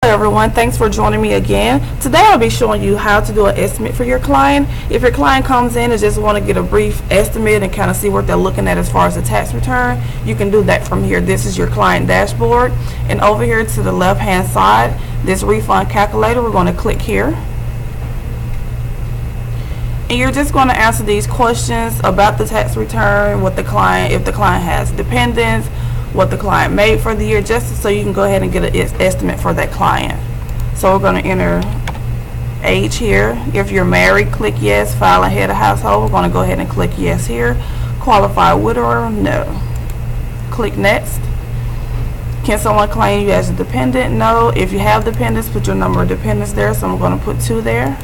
everyone, thanks for joining me again. Today I'll be showing you how to do an estimate for your client. If your client comes in and just want to get a brief estimate and kind of see what they're looking at as far as the tax return, you can do that from here. This is your client dashboard, and over here to the left hand side, this refund calculator, we're going to click here. And you're just going to answer these questions about the tax return, what the client, if the client has dependents, what the client made for the year, just so you can go ahead and get an estimate for that client. So we're going to enter age here. If you're married, click yes. Filing head of household, we're going to go ahead and click yes here. Qualified widower, no. Click next. Can someone claim you as a dependent? No. If you have dependents, put your number of dependents there. So I'm going to put 2 there.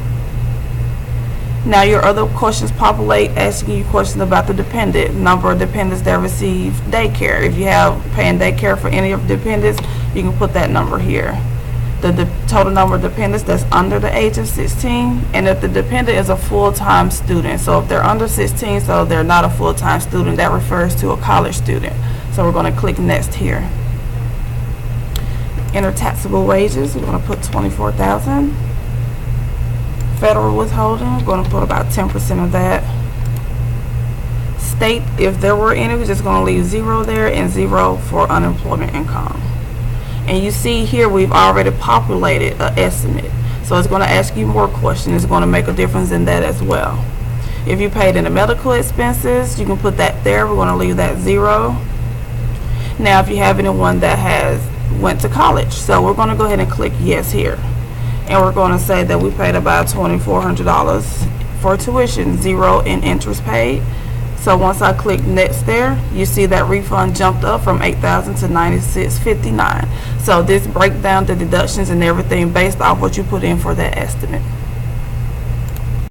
Now your other questions populate, asking you questions about the dependent, number of dependents that receive daycare. If you have paying daycare for any of the dependents, you can put that number here. The total number of dependents that's under the age of 16, and if the dependent is a full-time student. So if they're under 16, so they're not a full-time student, that refers to a college student. So we're going to click next here. Enter taxable wages, we're going to put $24,000. Federal withholding, we're going to put about 10% of that. State, if there were any, we're just going to leave 0 there and 0 for unemployment income. And you see here we've already populated an estimate. So it's going to ask you more questions. It's going to make a difference in that as well. If you paid into medical expenses, you can put that there. We're going to leave that 0. Now if you have anyone that has went to college, so we're going to go ahead and click yes here. And we're going to say that we paid about $2,400 for tuition, 0 in interest paid. So once I click next there, you see that refund jumped up from $8,000 to $96.59. So this breaks down the deductions and everything based off what you put in for that estimate.